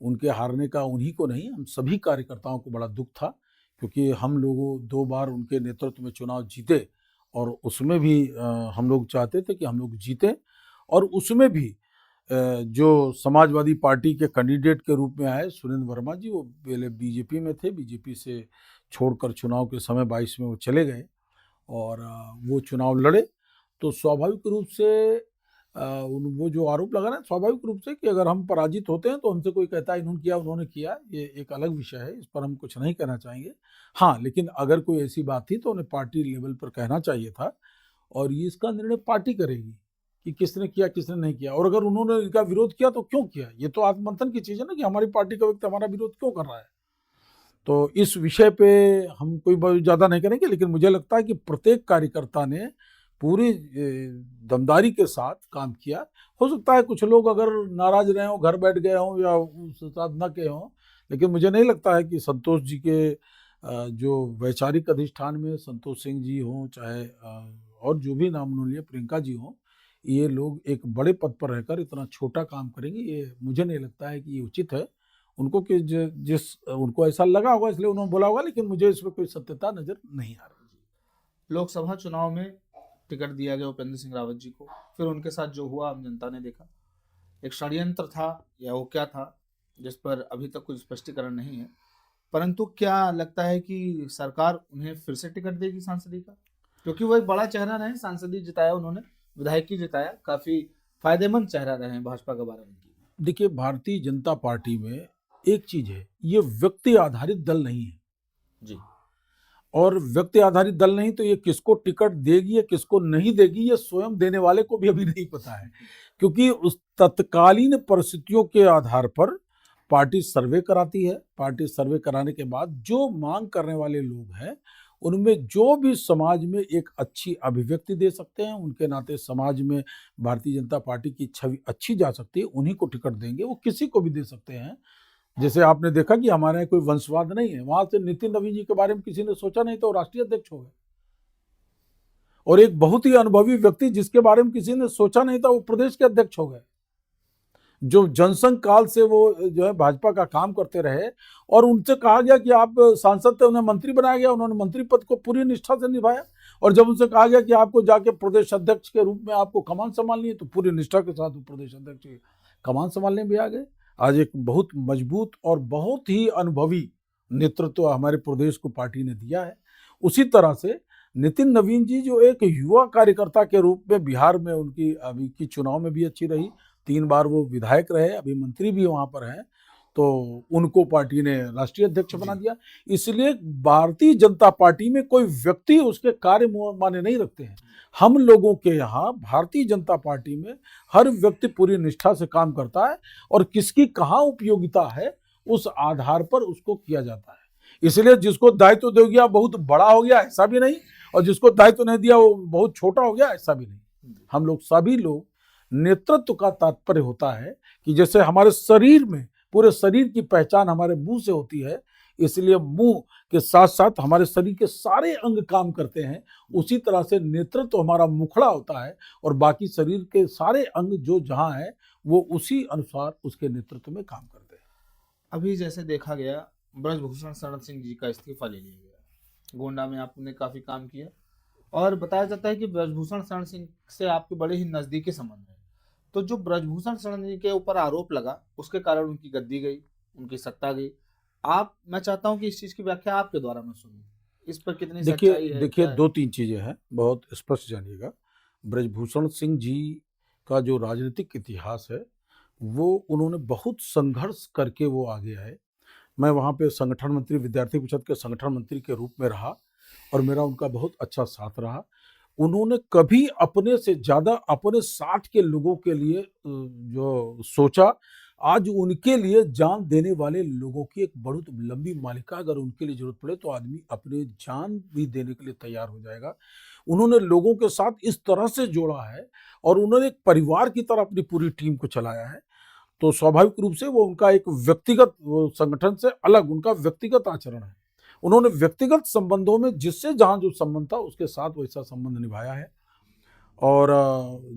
उनके हारने का उन्हीं को नहीं, हम सभी कार्यकर्ताओं को बड़ा दुख था, क्योंकि हम लोगों 2 बार उनके नेतृत्व में चुनाव जीते और उसमें भी हम लोग चाहते थे कि हम लोग जीते। और उसमें भी जो समाजवादी पार्टी के कैंडिडेट के रूप में आए सुरेंद्र वर्मा जी, वो पहले बीजेपी में थे, बीजेपी से छोड़कर चुनाव के समय 22 में वो चले गए और वो चुनाव लड़े। तो स्वाभाविक रूप से वो जो आरोप लगा ना, स्वाभाविक रूप से कि अगर हम पराजित होते हैं तो हमसे कोई कहता है इन्होंने किया उन्होंने किया, ये एक अलग विषय है, इस पर हम कुछ नहीं कहना चाहेंगे। हाँ, लेकिन अगर कोई ऐसी बात थी तो उन्हें पार्टी लेवल पर कहना चाहिए था और ये इसका निर्णय पार्टी करेगी कि किसने किया किसने नहीं किया। और अगर उन्होंने इनका विरोध किया तो क्यों किया, ये तो आत्ममंथन की चीज़ है ना कि हमारी पार्टी का व्यक्ति हमारा विरोध क्यों कर रहा है। तो इस विषय पे हम कोई बहुत ज़्यादा नहीं करेंगे, लेकिन मुझे लगता है कि प्रत्येक कार्यकर्ता ने पूरी दमदारी के साथ काम किया। हो सकता है कुछ लोग अगर नाराज रहे हों, घर बैठ गए हों या उस साथ न कहे हों, लेकिन मुझे नहीं लगता है कि संतोष जी के जो वैचारिक अधिष्ठान में संतोष सिंह जी हों, चाहे और जो भी नाम उन्होंने लिए, प्रियंका जी हों, ये लोग एक बड़े पद पर रहकर इतना छोटा काम करेंगे, ये मुझे नहीं लगता है कि ये उचित है। उनको कि जिस उनको ऐसा लगा होगा इसलिए उन्होंने बोला होगा, लेकिन मुझे इसमें कोई सत्यता नजर नहीं आ रही। लोकसभा चुनाव में टिकट दिया गया उपेंद्र सिंह रावत जी को, फिर उनके साथ जो हुआ आम जनता ने देखा। एक षड्यंत्र था या वो क्या था, जिस पर अभी तक कोई स्पष्टीकरण नहीं है, परंतु क्या लगता है कि सरकार उन्हें फिर से टिकट देगी सांसदी का? क्योंकि वो एक बड़ा चेहरा रहे, सांसदी जिताया उन्होंने, विधायकी जिताया, काफी फायदेमंद चेहरा रहे हैं भाजपा का बाराबंकी। देखिए, भारतीय जनता पार्टी में एक चीज है, ये व्यक्ति आधारित दल नहीं है जी। और व्यक्ति आधारित दल नहीं तो ये किसको टिकट देगी या किसको नहीं देगी ये स्वयं देने वाले को भी अभी नहीं पता है, क्योंकि उस तत्कालीन परिस्थितियों के आधार पर पार्टी सर्वे कराती है। पार्टी सर्वे कराने के बाद जो मांग करने वाले लोग हैं उनमें जो भी समाज में एक अच्छी अभिव्यक्ति दे सकते हैं, उनके नाते समाज में भारतीय जनता पार्टी की छवि अच्छी जा सकती है, उन्हीं को टिकट देंगे। वो किसी को भी दे सकते हैं। जैसे आपने देखा कि हमारे यहाँ कोई वंशवाद नहीं है, वहां से नितिन नवीन जी के बारे में किसी ने सोचा नहीं तो राष्ट्रीय अध्यक्ष हो गए, और एक बहुत ही अनुभवी व्यक्ति जिसके बारे में किसी ने सोचा नहीं था वो प्रदेश के अध्यक्ष हो गए। जो जनसंघ काल से वो जो है भाजपा का काम करते रहे, और उनसे कहा गया कि आप सांसद थे, उन्हें मंत्री बनाया गया, उन्होंने मंत्री पद को पूरी निष्ठा से निभाया। और जब उनसे कहा गया कि आपको जाके प्रदेश अध्यक्ष के रूप में आपको कमान संभालनी है, तो पूरी निष्ठा के साथ वो प्रदेश अध्यक्ष की कमान संभालने भी आ गए। आज एक बहुत मजबूत और बहुत ही अनुभवी नेतृत्व हमारे प्रदेश को पार्टी ने दिया है। उसी तरह से नितिन नवीन जी जो एक युवा कार्यकर्ता के रूप में बिहार में उनकी अभी की चुनाव में भी अच्छी रही, 3 बार वो विधायक रहे, अभी मंत्री भी वहां पर हैं, तो उनको पार्टी ने राष्ट्रीय अध्यक्ष बना दिया। इसलिए भारतीय जनता पार्टी में कोई व्यक्ति उसके कार्य माने नहीं रखते हैं। हम लोगों के यहाँ भारतीय जनता पार्टी में हर व्यक्ति पूरी निष्ठा से काम करता है, और किसकी कहाँ उपयोगिता है उस आधार पर उसको किया जाता है। इसलिए जिसको दायित्व दे गया बहुत बड़ा हो गया ऐसा भी नहीं, और जिसको दायित्व नहीं दिया वो बहुत छोटा हो गया ऐसा भी नहीं। हम लोग सभी लोग, नेतृत्व का तात्पर्य होता है कि जैसे हमारे शरीर में, पूरे शरीर की पहचान हमारे मुंह से होती है, इसलिए मुंह के साथ साथ हमारे शरीर के सारे अंग काम करते हैं। उसी तरह से नेतृत्व हमारा मुखड़ा होता है, और बाकी शरीर के सारे अंग जो जहां है वो उसी अनुसार उसके नेतृत्व में काम करते हैं। अभी जैसे देखा गया, ब्रजभूषण शरण सिंह जी का इस्तीफा ले लिया गया। गोंडा में आपने काफी काम किया, और बताया जाता है कि ब्रजभूषण शरण सिंह से आपके बड़े ही नजदीकी संबंध है। तो जो ब्रजभूषण शरण जी के ऊपर आरोप लगा, उसके कारण उनकी गद्दी गई, उनकी सत्ता गई। मैं चाहता हूं कि इस चीज की व्याख्या आपके द्वारा मैं सुनूं, इस पर कितनी सच्चाई है, देखिए क्या है? 2-3 चीजें हैं, बहुत स्पष्ट जानिएगा। ब्रजभूषण सिंह जी का जो राजनीतिक इतिहास है, वो उन्होंने बहुत संघर्ष करके वो आगे आए। मैं वहाँ पे संगठन मंत्री, विद्यार्थी परिषद के संगठन मंत्री के रूप में रहा, और मेरा उनका बहुत अच्छा साथ रहा। उन्होंने कभी अपने से ज़्यादा अपने साथ के लोगों के लिए जो सोचा, आज उनके लिए जान देने वाले लोगों की एक बहुत लंबी मालिका, अगर उनके लिए ज़रूरत पड़े तो आदमी अपनी जान भी देने के लिए तैयार हो जाएगा। उन्होंने लोगों के साथ इस तरह से जोड़ा है, और उन्होंने एक परिवार की तरह अपनी पूरी टीम को चलाया है। तो स्वाभाविक रूप से वो उनका एक व्यक्तिगत, वो संगठन से अलग उनका व्यक्तिगत आचरण है। उन्होंने व्यक्तिगत संबंधों में जिससे जहां जो संबंध था उसके साथ वैसा संबंध निभाया है। और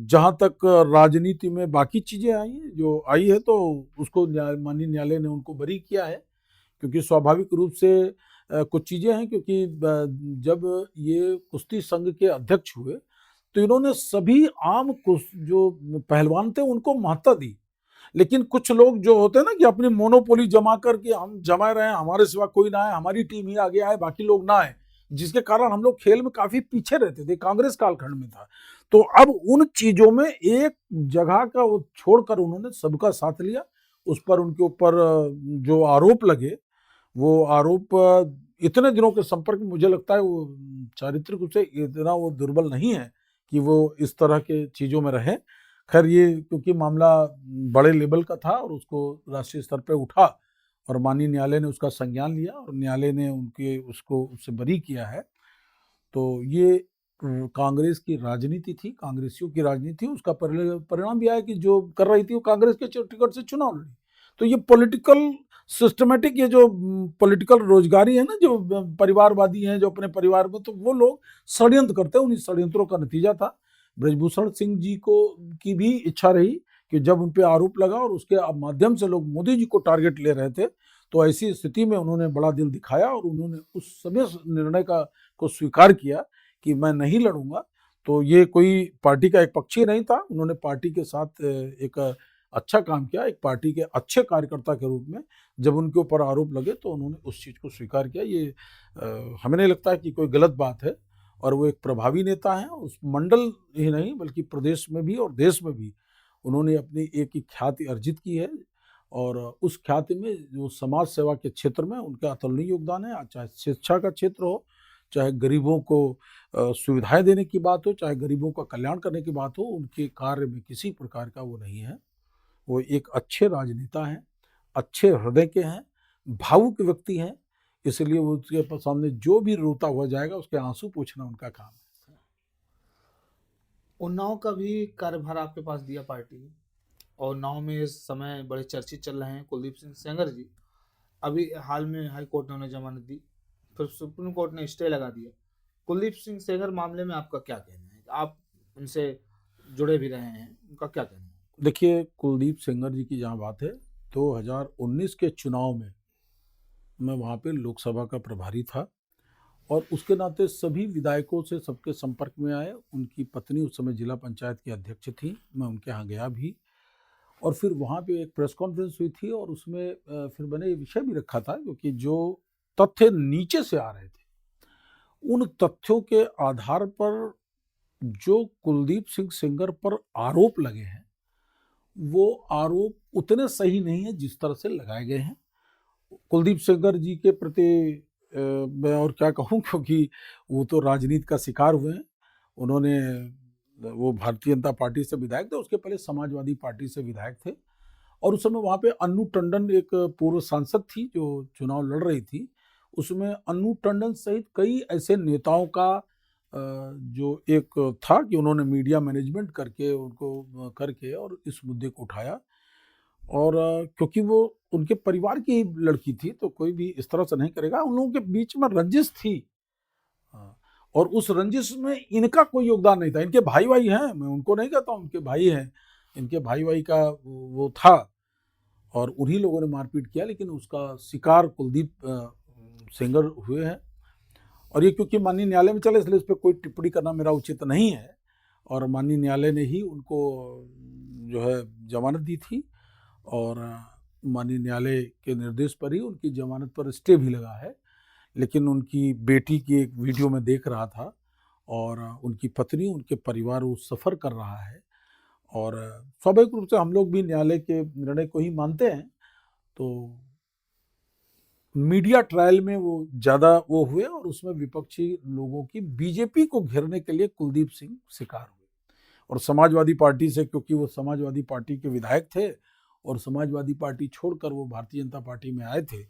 जहां तक राजनीति में बाकी चीजें आई हैं, जो आई है, तो उसको माननीय न्यायालय ने उनको बरी किया है, क्योंकि स्वाभाविक रूप से कुछ चीजें हैं, क्योंकि जब ये कुश्ती संघ के अध्यक्ष हुए तो इन्होंने सभी आम जो पहलवान थे उनको महत्ता दी। लेकिन कुछ लोग जो होते हैं ना कि अपनी मोनोपोली जमा करके हम जमा रहे हैं, हमारे सिवा कोई ना आए, हमारी टीम ही आगे आए, बाकी लोग ना आए, जिसके कारण हम लोग खेल में काफी पीछे रहते थे, कांग्रेस कालखंड में था। तो अब उन चीजों में एक जगह का वो छोड़कर उन्होंने सबका साथ लिया। उस पर उनके ऊपर जो आरोप लगे, वो आरोप इतने दिनों के संपर्क में, मुझे लगता है वो चारित्रिक रूप से इतना वो दुर्बल नहीं है कि वो इस तरह के चीजों में रहे। खैर, ये क्योंकि मामला बड़े लेवल का था और उसको राष्ट्रीय स्तर पे उठा, और माननीय न्यायालय ने उसका संज्ञान लिया, और न्यायालय ने उसको उससे बरी किया है। तो ये कांग्रेस की राजनीति थी, कांग्रेसियों की राजनीति, उसका परिणाम भी आया कि जो कर रही थी वो कांग्रेस के टिकट से चुनाव लड़ी। तो ये पॉलिटिकल सिस्टमेटिक, ये जो पॉलिटिकल रोजगारी है ना, जो परिवारवादी हैं, जो अपने परिवार में, तो वो लोग षड्यंत्र करते हैं, उन्हीं षड्यंत्रों का नतीजा था। ब्रजभूषण सिंह जी को की भी इच्छा रही कि जब उन पे आरोप लगा और उसके माध्यम से लोग मोदी जी को टारगेट ले रहे थे, तो ऐसी स्थिति में उन्होंने बड़ा दिल दिखाया, और उन्होंने उस समय निर्णय को स्वीकार किया कि मैं नहीं लड़ूंगा। तो ये कोई पार्टी का एक पक्षी नहीं था, उन्होंने पार्टी के साथ एक अच्छा काम किया, एक पार्टी के अच्छे कार्यकर्ता के रूप में। जब उनके ऊपर आरोप लगे तो उन्होंने उस चीज़ को स्वीकार किया। ये हमें नहीं लगता है कि कोई गलत बात है, और वो एक प्रभावी नेता हैं, उस मंडल ही नहीं बल्कि प्रदेश में भी और देश में भी उन्होंने अपनी एक ख्याति अर्जित की है। और उस ख्याति में जो समाज सेवा के क्षेत्र में उनका अतुलनीय योगदान है, चाहे शिक्षा का क्षेत्र हो, चाहे गरीबों को सुविधाएं देने की बात हो, चाहे गरीबों का कल्याण करने की बात हो, उनके कार्य में किसी प्रकार का वो नहीं है। वो एक अच्छे राजनेता हैं, अच्छे हृदय के हैं, भावुक व्यक्ति हैं, इसलिए वो उसके सामने जो भी रोता हुआ जाएगा उसके आंसू पोंछना उनका काम है। उन्नाव का भी कार्यभार आपके पास दिया पार्टी ने, और उन्नाव में इस समय बड़े चर्चित चल रहे हैं कुलदीप सिंह सेंगर जी। अभी हाल में हाई कोर्ट ने उन्हें जमानत दी, फिर सुप्रीम कोर्ट ने स्टे लगा दिया। कुलदीप सिंह सेंगर मामले में आपका क्या कहना है? आप उनसे जुड़े भी रहे हैं, उनका क्या कहना है? देखिए, कुलदीप सेंगर जी की जहाँ बात है, 2019 के चुनाव में मैं वहाँ पे लोकसभा का प्रभारी था और उसके नाते सभी विधायकों से सबके संपर्क में आए। उनकी पत्नी उस समय जिला पंचायत की अध्यक्ष थी, मैं उनके यहाँ गया भी और फिर वहाँ पे एक प्रेस कॉन्फ्रेंस हुई थी और उसमें फिर मैंने ये विषय भी रखा था, क्योंकि जो तथ्य नीचे से आ रहे थे, उन तथ्यों के आधार पर जो कुलदीप सिंह सेंगर पर आरोप लगे हैं, वो आरोप उतने सही नहीं है जिस तरह से लगाए गए हैं। कुलदीप सेंगर जी के प्रति मैं और क्या कहूँ, क्योंकि वो तो राजनीति का शिकार हुए हैं। उन्होंने वो भारतीय जनता पार्टी से विधायक थे, उसके पहले समाजवादी पार्टी से विधायक थे और उस समय वहाँ पे अन्नू टंडन एक पूर्व सांसद थी जो चुनाव लड़ रही थी। उसमें अन्नू टंडन सहित कई ऐसे नेताओं का जो एक था कि उन्होंने मीडिया मैनेजमेंट करके उनको करके और इस मुद्दे को उठाया और क्योंकि वो उनके परिवार की ही लड़की थी तो कोई भी इस तरह से नहीं करेगा। उन लोगों के बीच में रंजिश थी। हाँ, और उस रंजिश में इनका कोई योगदान नहीं था। इनके भाई भाई हैं, मैं उनको नहीं कहता हूँ, उनके भाई हैं, इनके भाई भाई का वो था और उन्हीं लोगों ने मारपीट किया, लेकिन उसका शिकार कुलदीप सेंगर हुए हैं। और ये क्योंकि माननीय न्यायालय में चले, इसलिए इस पर कोई टिप्पणी करना मेरा उचित नहीं है और माननीय न्यायालय ने ही उनको जो है जमानत दी थी और माननीय न्यायालय के निर्देश पर ही उनकी जमानत पर स्टे भी लगा है। लेकिन उनकी बेटी की एक वीडियो में देख रहा था और उनकी पत्नी, उनके परिवार वो सफ़र कर रहा है और स्वाभाविक रूप से हम लोग भी न्यायालय के निर्णय को ही मानते हैं। तो मीडिया ट्रायल में वो ज़्यादा वो हुए और उसमें विपक्षी लोगों की बीजेपी को घेरने के लिए कुलदीप सिंह शिकार हुए और समाजवादी पार्टी से, क्योंकि वो समाजवादी पार्टी के विधायक थे और समाजवादी पार्टी छोड़कर वो भारतीय जनता पार्टी में आए थे,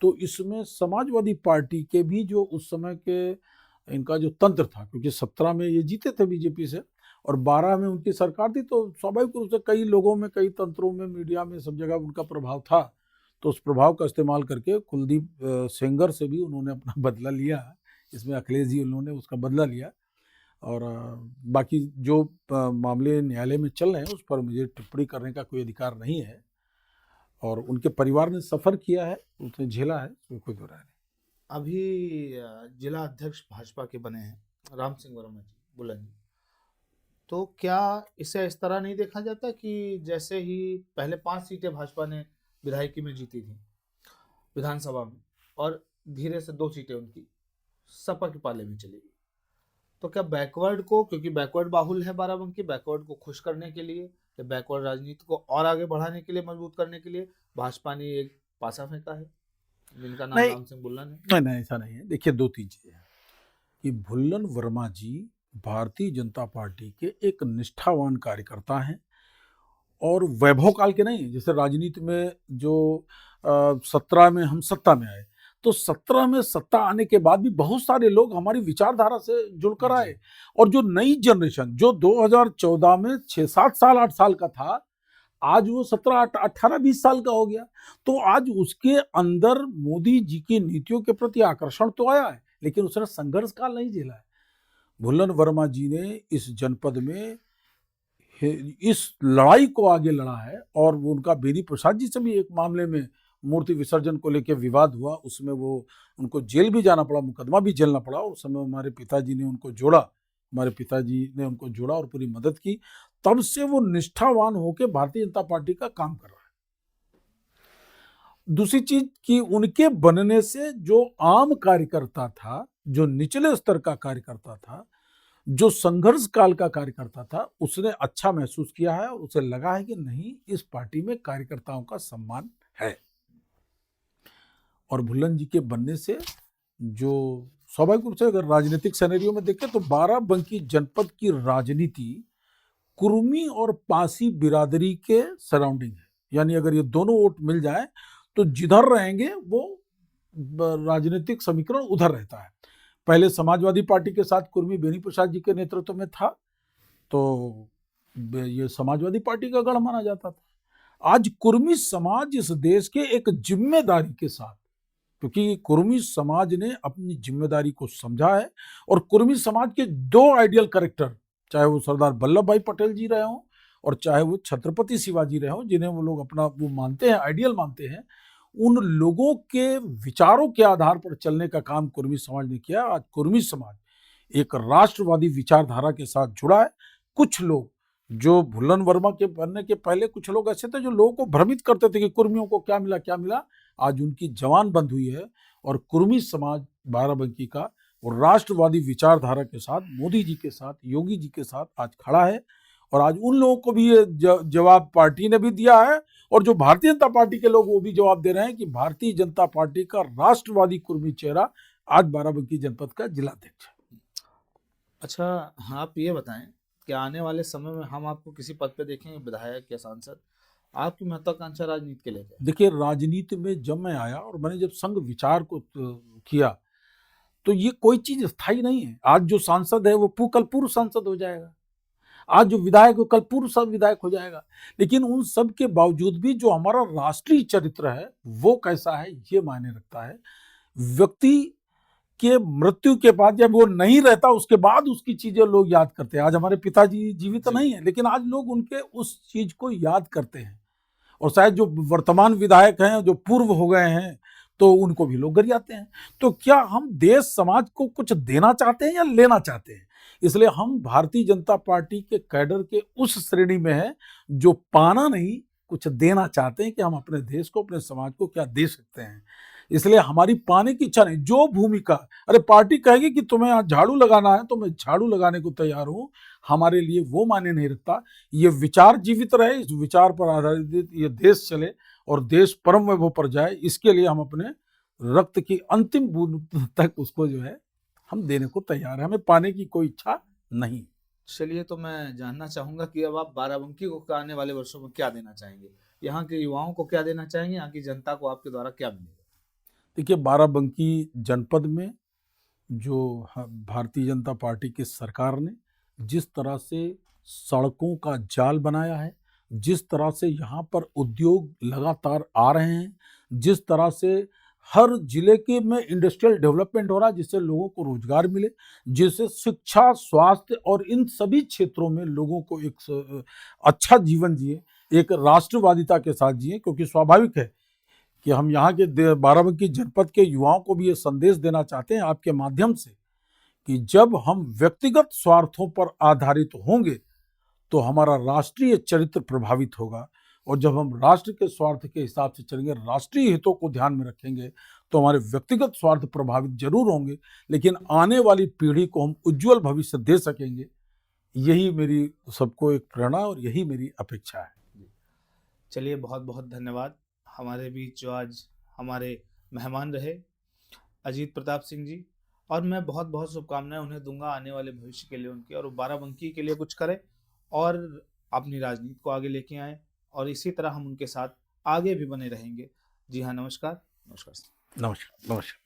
तो इसमें समाजवादी पार्टी के भी जो उस समय के इनका जो तंत्र था, क्योंकि 17 में ये जीते थे बीजेपी से और 12 में उनकी सरकार थी, तो स्वाभाविक रूप से कई लोगों में, कई तंत्रों में, मीडिया में, सब जगह उनका प्रभाव था। तो उस प्रभाव का इस्तेमाल करके कुलदीप सेंगर से भी उन्होंने अपना बदला लिया। इसमें अखिलेश जी उन्होंने उसका बदला लिया और बाकी जो मामले न्यायालय में चल रहे हैं उस पर मुझे टिप्पणी करने का कोई अधिकार नहीं है और उनके परिवार ने सफ़र किया है, उसने झेला है, उसमें कोई दो राय नहीं। अभी जिला अध्यक्ष भाजपा के बने हैं राम सिंह वर्मा जी, बुलन जी, तो क्या इसे इस तरह नहीं देखा जाता कि जैसे ही पहले 5 सीटें भाजपा ने विधायकी में जीती थी विधानसभा में और धीरे से 2 सीटें उनकी सपा के पाले में चली गई, तो क्या बैकवर्ड को, क्योंकि बैकवर्ड बाहुल है बाराबंकी, बैकवर्ड को खुश करने के लिए या बैकवर्ड राजनीति को और आगे बढ़ाने के लिए, मजबूत करने के लिए भाजपा ने एक पासा फेंका है जिनका नाम नहीं राम सिंह बुल्लन है? नहीं नहीं, ऐसा नहीं है। देखिए, 2-3 चीजें हैं कि भुल्लन वर्मा जी भारतीय जनता पार्टी के एक निष्ठावान कार्यकर्ता हैं और वैभव काल के नहीं। जैसे राजनीति में जो 17 में हम सत्ता में आए, तो 17 में सत्ता आने के बाद भी बहुत सारे लोग हमारी विचारधारा से जुड़कर आए और जो नई जनरेशन जो 2014 में 6-7 साल 8 साल का था, आज वो 17-18-20 साल का हो गया। तो आज उसके अंदर मोदी जी की नीतियों के प्रति आकर्षण तो आया है, लेकिन उसने संघर्ष काल नहीं झेला है। भुल्लन वर्मा जी ने इस जनपद में इस लड़ाई को आगे लड़ा है और वो उनका बेनी प्रसाद जी से भी एक मामले में मूर्ति विसर्जन को लेकर विवाद हुआ, उसमें वो उनको जेल भी जाना पड़ा, मुकदमा भी झेलना पड़ा। उस समय हमारे पिताजी ने उनको जोड़ा और पूरी मदद की। तब से वो निष्ठावान होकर भारतीय जनता पार्टी का काम कर रहा है। दूसरी चीज कि उनके बनने से जो आम कार्यकर्ता था, जो निचले स्तर का कार्यकर्ता था, जो संघर्ष काल का कार्यकर्ता था, उसने अच्छा महसूस किया है और उसे लगा है कि नहीं, इस पार्टी में कार्यकर्ताओं का सम्मान है। और भुल्लन जी के बनने से जो स्वाभाविक रूप से अगर राजनीतिक सिनेरियो में देखें तो बाराबंकी जनपद की राजनीति कुर्मी और पासी बिरादरी के सराउंडिंग है। यानी अगर ये दोनों वोट मिल जाए तो जिधर रहेंगे वो राजनीतिक समीकरण उधर रहता है। पहले समाजवादी पार्टी के साथ कुर्मी बेनी प्रसाद जी के नेतृत्व में था, तो ये समाजवादी पार्टी का गढ़ माना जाता था। आज कुर्मी समाज इस देश के एक जिम्मेदारी के साथ, क्योंकि कुर्मी समाज ने अपनी जिम्मेदारी को समझा है और कुर्मी समाज के 2 आइडियल कैरेक्टर, चाहे वो सरदार वल्लभ भाई पटेल जी रहे हों और चाहे वो छत्रपति शिवाजी रहे हो, जिन्हें वो लोग अपना वो मानते हैं, आइडियल मानते हैं, उन लोगों के विचारों के आधार पर चलने का काम कुर्मी समाज ने किया। आज कुर्मी समाज एक राष्ट्रवादी विचारधारा के साथ जुड़ा है। कुछ लोग जो भुल्लन वर्मा के बनने के पहले कुछ लोग ऐसे थे जो लोगों को भ्रमित करते थे कि कुर्मियों को क्या मिला क्या मिला, आज उनकी जवान बंद हुई है और कुर्मी समाज बाराबंकी का और राष्ट्रवादी विचारधारा के साथ, मोदी जी के साथ, योगी जी के साथ आज खड़ा है। और आज उन लोगों को भी ये जवाब पार्टी ने भी दिया है और जो भारतीय जनता पार्टी के लोग वो भी जवाब दे रहे हैं कि भारतीय जनता पार्टी का राष्ट्रवादी कुर्मी चेहरा आज बाराबंकी जनपद का जिलाध्यक्ष है। अच्छा, आप ये बताएं कि आने वाले समय में हम आपको किसी पद पे देखेंगे, विधायक या सांसद? आपकी महत्वाकांक्षा राजनीति के लेकर? देखिए, राजनीति में जब मैं आया और मैंने जब संघ विचार को किया तो ये कोई चीज स्थायी नहीं है। आज जो सांसद है वो कल पूर्व सांसद हो जाएगा, आज जो विधायक है कल पूर्व सब विधायक हो जाएगा। लेकिन उन सब के बावजूद भी जो हमारा राष्ट्रीय चरित्र है वो कैसा है ये मायने रखता है। व्यक्ति के मृत्यु के बाद जब वो नहीं रहता उसके बाद उसकी चीजें लोग याद करते हैं। आज हमारे पिताजी जीवित नहीं है लेकिन आज लोग उनके उस चीज को याद करते हैं और शायद जो वर्तमान विधायक हैं, जो पूर्व हो गए हैं, तो उनको भी लोग गरियाते हैं। तो क्या हम देश समाज को कुछ देना चाहते हैं या लेना चाहते हैं? इसलिए हम भारतीय जनता पार्टी के कैडर के उस श्रेणी में हैं जो पाना नहीं कुछ देना चाहते हैं कि हम अपने देश को, अपने समाज को क्या दे सकते हैं। इसलिए हमारी पाने की इच्छा नहीं, जो भूमिका, अरे पार्टी कहेगी कि तुम्हें यहाँ झाड़ू लगाना है तो मैं झाड़ू लगाने को तैयार हूं, हमारे लिए वो मायने नहीं रखता। ये विचार जीवित रहे, इस विचार पर आधारित ये देश चले और देश परम वैभव पर जाए, इसके लिए हम अपने रक्त की अंतिम बूंद तक उसको जो है हम देने को तैयार है। हमें पाने की कोई इच्छा नहीं। चलिए, तो मैं जानना चाहूंगा कि अब आप बाराबंकी को आने वाले वर्षों में क्या देना चाहेंगे? यहाँ के युवाओं को क्या देना चाहेंगे? यहाँ की जनता को आपके द्वारा क्या मिलेगा? देखिए, बाराबंकी जनपद में जो भारतीय जनता पार्टी की सरकार ने जिस तरह से सड़कों का जाल बनाया है, जिस तरह से यहाँ पर उद्योग लगातार आ रहे हैं, जिस तरह से हर जिले के में इंडस्ट्रियल डेवलपमेंट हो रहा है जिससे लोगों को रोजगार मिले, जिससे शिक्षा, स्वास्थ्य और इन सभी क्षेत्रों में लोगों को एक अच्छा जीवन जिए, एक राष्ट्रवादिता के साथ जिए। क्योंकि स्वाभाविक है कि हम यहाँ के बाराबंकी जनपद के युवाओं को भी ये संदेश देना चाहते हैं आपके माध्यम से कि जब हम व्यक्तिगत स्वार्थों पर आधारित होंगे तो हमारा राष्ट्रीय चरित्र प्रभावित होगा, और जब हम राष्ट्र के स्वार्थ के हिसाब से चलेंगे, राष्ट्रीय हितों को ध्यान में रखेंगे, तो हमारे व्यक्तिगत स्वार्थ प्रभावित जरूर होंगे लेकिन आने वाली पीढ़ी को हम उज्जवल भविष्य दे सकेंगे। यही मेरी सबको एक प्रेरणा और यही मेरी अपेक्षा है। चलिए, बहुत बहुत धन्यवाद। हमारे बीच जो आज हमारे मेहमान रहे अजीत प्रताप सिंह जी, और मैं बहुत बहुत शुभकामनाएं उन्हें दूंगा आने वाले भविष्य के लिए उनके, और बाराबंकी के लिए कुछ करें और अपनी राजनीति को आगे लेके आएं, और इसी तरह हम उनके साथ आगे भी बने रहेंगे। जी हाँ, नमस्कार। नमस्कार। नमस्कार। नमस्कार।